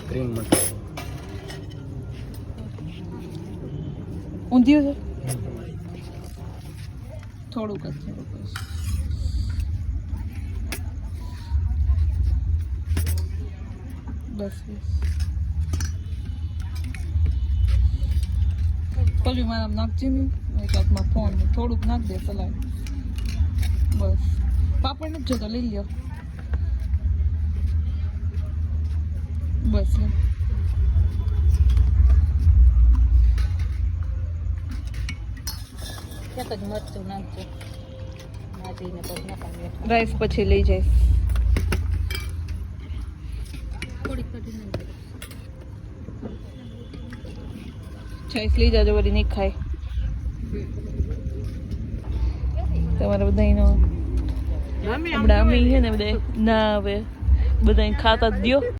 green મટર ઊંધિયું છે થોડુંક જ બસ પલ્લી મારા નાખજે ને એક હાથમાં ફોન થોડુંક નાખ દે સલાડ બસ પાપડ નથી જોતા લઈ લ્યો બસ રાઈસ પછી લઈ જઈશ છાઈસ લઈ જાજો વળી નહીં ખાય તમારે બધાનો હમણાં અમે છે ને બધા ના હવે બધા ખાતા જ દો